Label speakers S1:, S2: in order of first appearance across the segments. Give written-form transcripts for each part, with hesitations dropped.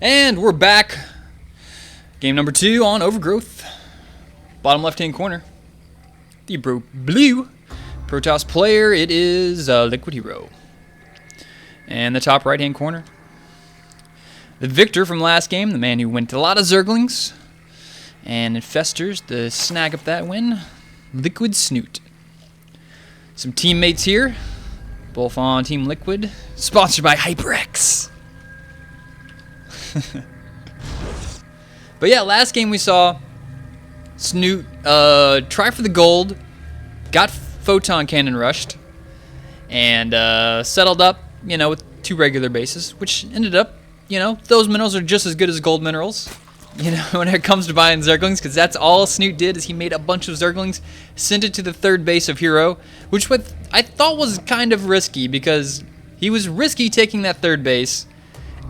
S1: And we're back. Game number 2 on Overgrowth. Bottom left-hand corner. The blue Protoss player, it is Liquid HerO. And the top right-hand corner. The victor from last game, the man who went to a lot of Zerglings. And Infestors, the snag up that win, Liquid Snute. Some teammates here, both on Team Liquid, sponsored by HyperX. But yeah, last game we saw Snute try for the gold, got photon cannon rushed, and settled up, with 2 regular bases, which ended up, those minerals are just as good as gold minerals, when it comes to buying Zerglings, because that's all Snute did is he made a bunch of Zerglings, sent it to the 3rd base of HerO, which I thought was kind of risky, because he was risky taking that 3rd base.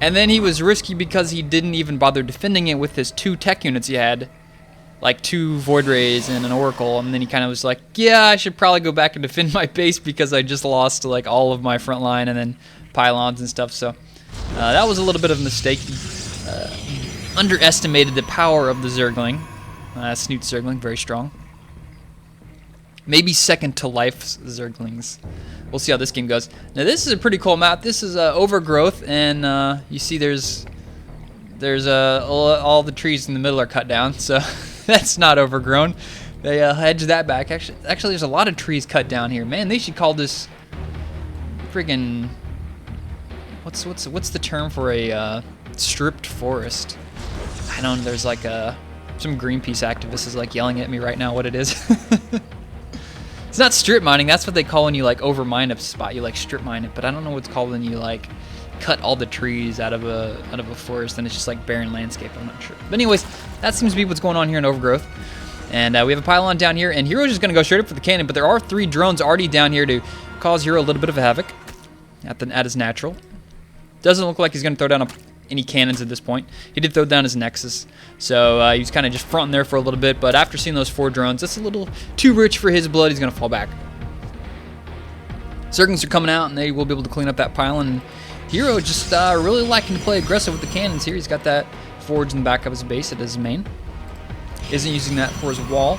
S1: And then he was risky because he didn't even bother defending it with his 2 tech units he had. Like 2 Void Rays and an Oracle. And then he kind of was like, yeah, I should probably go back and defend my base because I just lost like all of my front line and then pylons and stuff. So that was a little bit of a mistake. He underestimated the power of the Zergling. Snute Zergling, very strong. Maybe second to life Zerglings. We'll see how this game goes. Now this is a pretty cool map. This is Overgrowth, and you see there's all the trees in the middle are cut down, so that's not overgrown. They hedge that back. Actually, there's a lot of trees cut down here. Man, they should call this friggin' what's the term for a stripped forest? I don't know. There's like some Greenpeace activist is like yelling at me right now what it is. It's not strip mining. That's what they call when you like overmine a spot. You like strip mine it, but I don't know what's called when you like cut all the trees out of a forest and it's just like barren landscape. I'm not sure. But anyways, that seems to be what's going on here in Overgrowth. And we have a pylon down here, and HerO's just gonna go straight up for the cannon. But there are 3 drones already down here to cause HerO a little bit of havoc at his natural. Doesn't look like he's gonna throw down any cannons at this point. He did throw down his Nexus, so he was kind of just fronting there for a little bit, but after seeing those 4 drones, that's a little too rich for his blood. He's going to fall back. Zerglings are coming out, and they will be able to clean up that pylon. And HerO just really liking to play aggressive with the cannons here. He's got that forge in the back of his base at his main. Isn't using that for his wall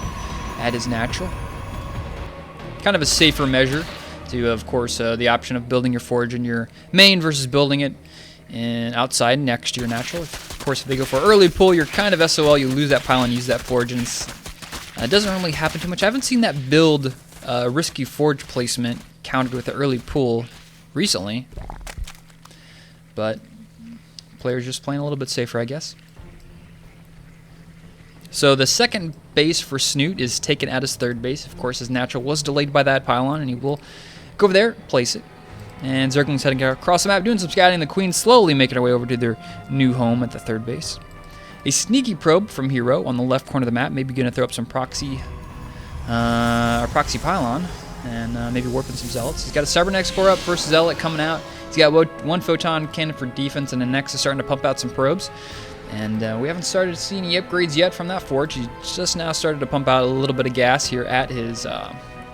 S1: at his natural. Kind of a safer measure to, of course, the option of building your forge in your main versus building it and outside next to your natural. Of course, if they go for early pull, you're kind of SOL. You lose that pylon, use that forge, and it doesn't really happen too much. I haven't seen that build risky forge placement countered with the early pull recently, but players just playing a little bit safer, I guess. So the 2nd base for Snute is taken at his 3rd base. Of course, his natural was delayed by that pylon, and he will go over there, place it. And Zerglings heading across the map, doing some scouting. The Queen slowly making her way over to their new home at the 3rd base. A sneaky probe from HerO on the left corner of the map. Maybe going to throw up some proxy pylon and maybe warping some zealots. He's got a Cybernex core up, first zealot coming out. He's got 1 photon cannon for defense, and the Nexus starting to pump out some probes. And we haven't started to see any upgrades yet from that forge. He just now started to pump out a little bit of gas here at his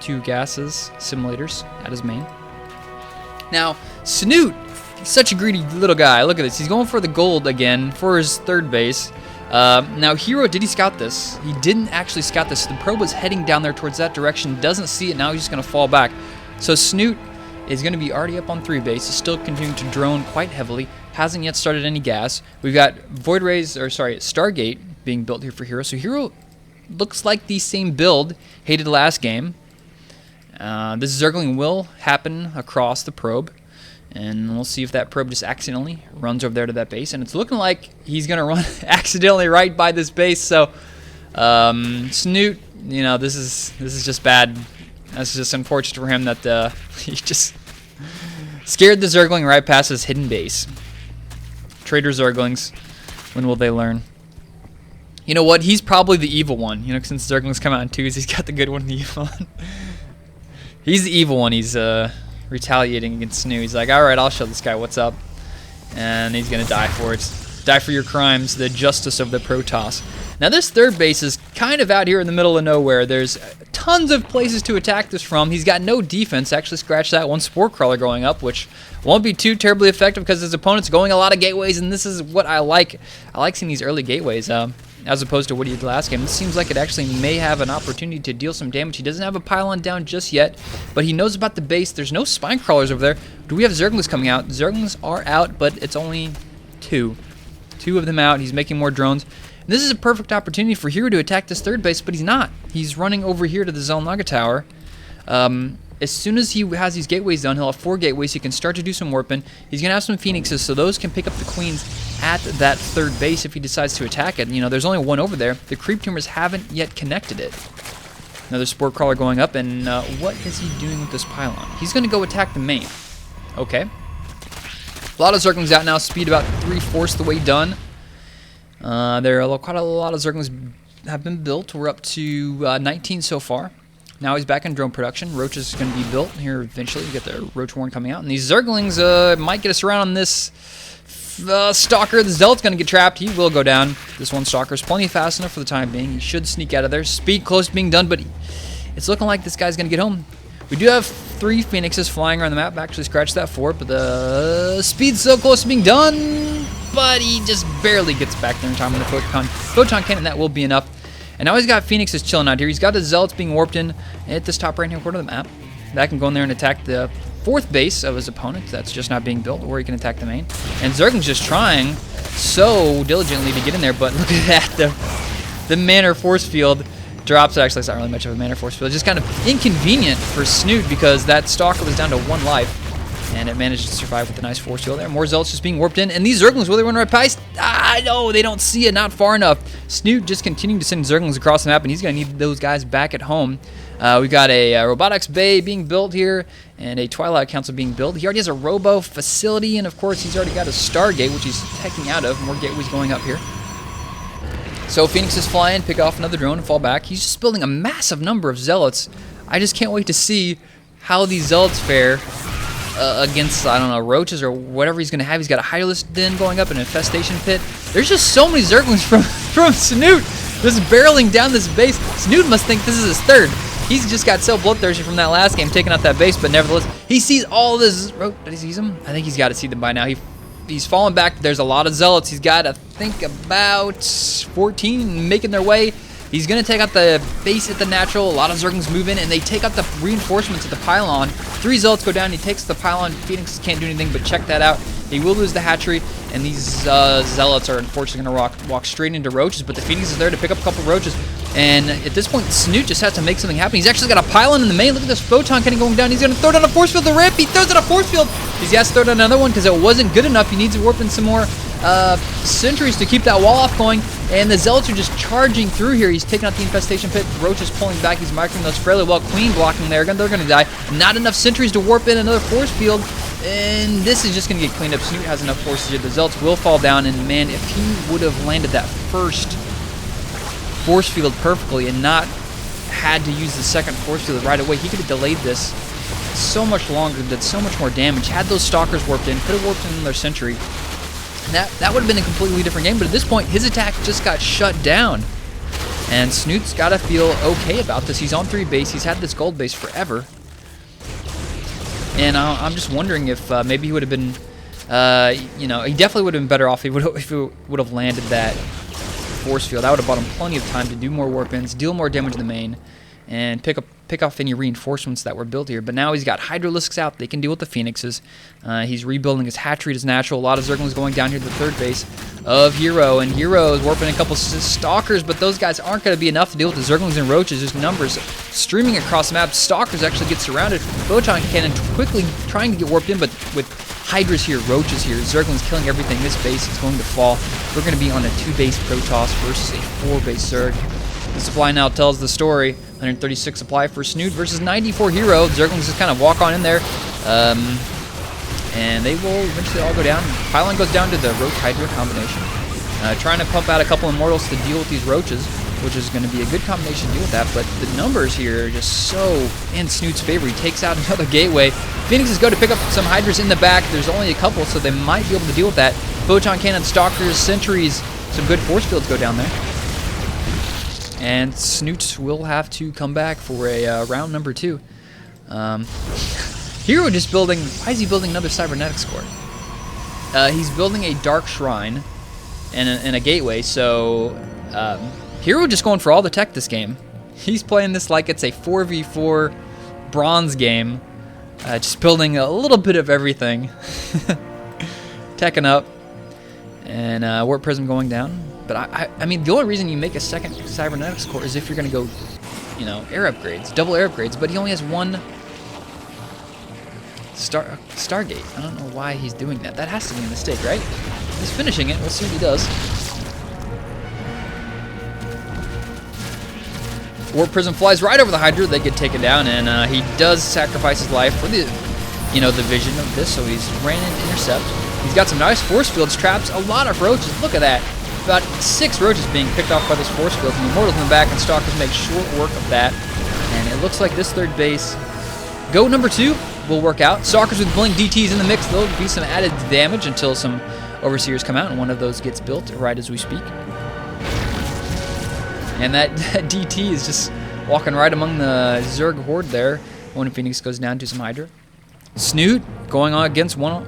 S1: 2 gases simulators at his main. Now, Snute, he's such a greedy little guy. Look at this. He's going for the gold again for his 3rd base. Now, HerO, did he scout this? He didn't actually scout this. The probe was heading down there towards that direction. Doesn't see it. Now he's just going to fall back. So Snute is going to be already up on 3 base. He's still continuing to drone quite heavily. Hasn't yet started any gas. We've got Stargate being built here for HerO. So HerO looks like the same build he did last game. This Zergling will happen across the probe, and we'll see if that probe just accidentally runs over there to that base. And it's looking like he's going to run accidentally right by this base. So Snute, this is just bad. That's just unfortunate for him that he just scared the Zergling right past his hidden base. Traitor Zerglings, when will they learn? You know what? He's probably the evil one. Since Zerglings come out in 2s, he's got the good one and the evil one. He's the evil one. He's retaliating against Snute. He's like, all right, I'll show this guy what's up. And he's going to die for it. Die for your crimes, the justice of the Protoss. Now this third base is kind of out here in the middle of nowhere. There's tons of places to attack this from. He's got no defense. Actually, scratch that, one Spore Crawler going up, which won't be too terribly effective because his opponent's going a lot of gateways, and this is what I like. I like seeing these early gateways as opposed to what he did last game. This seems like it actually may have an opportunity to deal some damage. He doesn't have a pylon down just yet, but he knows about the base. There's no Spine Crawlers over there. Do we have Zerglings coming out? Zerglings are out, but it's only two. Two of them out. He's making more drones. This is a perfect opportunity for HerO to attack this third base, but he's not. He's running over here to the Xel'Naga Tower. As soon as he has these gateways done, he'll have 4 gateways. He can start to do some warping. He's going to have some Phoenixes, so those can pick up the Queens at that third base if he decides to attack it. You know, there's only one over there. The Creep Tumors haven't yet connected it. Another Spore Crawler going up, and what is he doing with this pylon? He's going to go attack the main. Okay. A lot of Zerglings out now. Speed about 3/4 the way done. There are quite a lot of Zerglings have been built. We're up to 19 so far. Now he's back in drone production. Roach is going to be built here eventually. You get the Roach Warren coming out. And these Zerglings might get us around on this Stalker. The Zealot's going to get trapped. He will go down. This one Stalker is plenty fast enough for the time being. He should sneak out of there. Speed close to being done, but it's looking like this guy's going to get home. We do have 3 Phoenixes flying around the map. Actually scratched that for it, but the speed's so close to being done, but he just barely gets back there in time with the Photon Cannon. That will be enough. And now he's got Phoenixes chilling out here. He's got the Zealots being warped in at this top right-hand corner of the map. That can go in there and attack the 4th base of his opponent that's just not being built, or he can attack the main. And Zergling's just trying so diligently to get in there, but look at that. The Manor Force Field drops. Actually, it's not really much of a Manor Force Field. It's just kind of inconvenient for Snute because that Stalker was down to 1 life. And it managed to survive with a nice force field there. More Zealots just being warped in. And these Zerglings, will they run right past? No, they don't see it, not far enough. Snute just continuing to send Zerglings across the map, and he's going to need those guys back at home. We've got a Robotics Bay being built here, and a Twilight Council being built. He already has a Robo facility, and of course, he's already got a Stargate, which he's teching out of. More gateways going up here. So Phoenix is flying, pick off another drone, and fall back. He's just building a massive number of Zealots. I just can't wait to see how these Zealots fare against, I don't know, roaches or whatever he's going to have. He's got a Hydralisk Den going up, an Infestation Pit. There's just so many Zerglings from Snute just barreling down this base. Snute must think this is his third. He's just got so bloodthirsty from that last game, taking out that base, but nevertheless, he sees all this. Did he see them? I think he's got to see them by now. He's fallen back. There's a lot of Zealots. He's got, I think, about 14 making their way. He's going to take out the base at the natural. A lot of Zerglings move in, and they take out the reinforcements at the pylon. 3 Zealots go down. He takes the pylon. Phoenix can't do anything but check that out. He will lose the hatchery, and these Zealots are unfortunately going to walk straight into Roaches, but the Phoenix is there to pick up a couple Roaches. And at this point, Snute just has to make something happen. He's actually got a pylon in the main. Look at this Photon Cannon going down. He's going to throw down a force field to rip. He throws down a force field. He has to throw down another one because it wasn't good enough. He needs to warp in some more sentries to keep that wall off going. And the Zealots are just charging through here. He's taking out the Infestation Pit. Roach is pulling back. He's microing those fairly well. Queen blocking there. They're going to die. Not enough sentries to warp in another force field. And this is just going to get cleaned up. Snute has enough forces here. The Zealots will fall down. And man, if he would have landed that first force field perfectly and not had to use the second force field right away, he could have delayed this so much longer, did so much more damage. Had those Stalkers warped in, could have warped in another sentry. That would have been a completely different game, but at this point, his attack just got shut down. And Snute's got to feel okay about this. He's on 3 base. He's had this gold base forever. And I'm just wondering if maybe he would have been, you know, he definitely would have been better off if he would have landed that force field. That would have bought him plenty of time to do more warp-ins, deal more damage in the main, and pick off any reinforcements that were built here. But now he's got Hydralisks out. They can deal with the Phoenixes. He's rebuilding his hatchery as natural. A lot of Zerglings going down here to the 3rd base of HerO. And HerO is warping a couple Stalkers, but those guys aren't going to be enough to deal with the Zerglings and Roaches. There's numbers streaming across the map. Stalkers actually get surrounded. Photon Cannon quickly trying to get warped in, but with Hydras here, Roaches here, Zerglings killing everything. This base is going to fall. We're going to be on a 2-base Protoss versus a 4-base Zerg. The supply now tells the story. 136 supply for Snute versus 94 HerO. Zerglings just kind of walk on in there. And they will eventually all go down. Pylon goes down to the Roach Hydra combination. Trying to pump out a couple Immortals to deal with these Roaches, which is going to be a good combination to deal with that. But the numbers here are just so in Snute's favor. He takes out another gateway. Phoenixes go to pick up some Hydras in the back. There's only a couple, so they might be able to deal with that. Photon Cannon, Stalkers, Sentries, some good force fields go down there. And Snute will have to come back for a round number 2. HerO just building, why is he building another cybernetics core? He's building a dark shrine and a gateway, so HerO just going for all the tech this game. He's playing this like it's a 4v4 bronze game, just building a little bit of everything. Teching up, and Warp Prism going down. But I mean, the only reason you make a second cybernetics core is if you're going to go, you know, air upgrades, double air upgrades, but he only has one Stargate. I don't know why he's doing that. That has to be a mistake, right? He's finishing it. We'll see what he does. Warp Prism flies right over the Hydra. They get taken down, and he does sacrifice his life for the, you know, the vision of this. So he's ran in intercept. He's got some nice force fields, traps, a lot of roaches. Look at that. About 6 roaches being picked off by this force field. And the Immortals in the back, and Stalkers make short work of that. And it looks like this third base, go number 2, will work out. Stalkers with Blink DTs in the mix. There'll be some added damage until some Overseers come out, and one of those gets built right as we speak. And that DT is just walking right among the Zerg horde there. One Phoenix goes down to some Hydra. Snute going on against one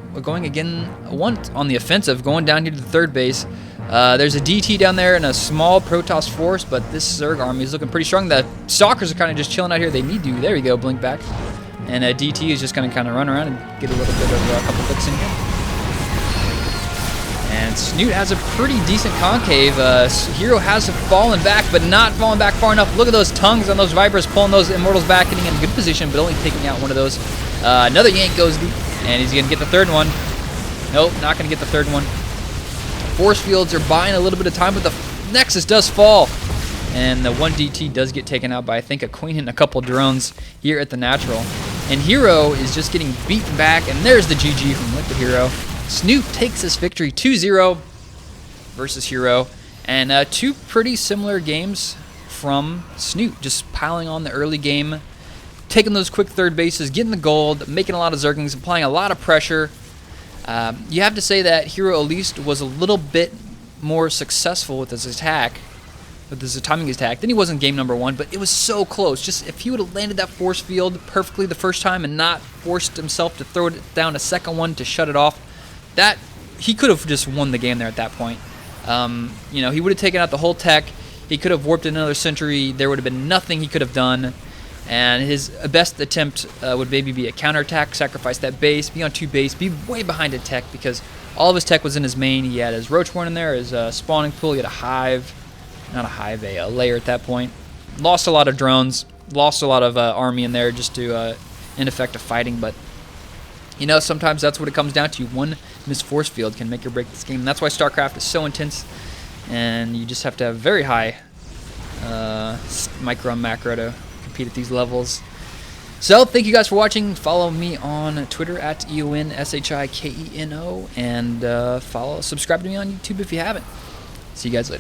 S1: on the offensive, going down here to the third base. There's a DT down there and a small Protoss force, but this Zerg army is looking pretty strong. The Stalkers are kind of just chilling out here. They need to. There we go, blink back. And DT is just going to kind of run around and get a little bit of a couple clicks in here. And Snute has a pretty decent concave. HerO has fallen back, but not fallen back far enough. Look at those tongues on those Vipers, pulling those Immortals back, getting in a good position, but only taking out one of those. Another yank goes deep, and he's going to get the third one. Nope, not going to get the third one. Force fields are buying a little bit of time, but the Nexus does fall. And the one DT does get taken out by, I think, a Queen and a couple drones here at the natural. And HerO is just getting beaten back, and there's the GG from Liquid HerO. Snute takes this victory 2-0 versus HerO. And 2 pretty similar games from Snute, just piling on the early game, taking those quick third bases, getting the gold, making a lot of Zerglings, applying a lot of pressure. You have to say that HerO at least was a little bit more successful with his attack, with his timing attack, than he was in game number 1, but it was so close. Just if he would have landed that force field perfectly the first time and not forced himself to throw it down a second one to shut it off, that he could have just won the game there at that point. You know, he would have taken out the whole tech. He could have warped another sentry. There would have been nothing he could have done. And his best attempt would maybe be a counterattack, sacrifice that base, be on 2 base, be way behind in tech, because all of his tech was in his main. He had his Roach Warren in there, his spawning pool, he had a hive, not a hive, a lair at that point. Lost a lot of drones, lost a lot of army in there just to ineffective fighting, but you know, sometimes that's what it comes down to. One missed force field can make or break this game. And that's why StarCraft is so intense, and you just have to have very high micro and macro to compete at these levels. So thank you guys for watching. Follow me on Twitter at EonShiKeno, and subscribe to me on YouTube if you haven't. See you guys later.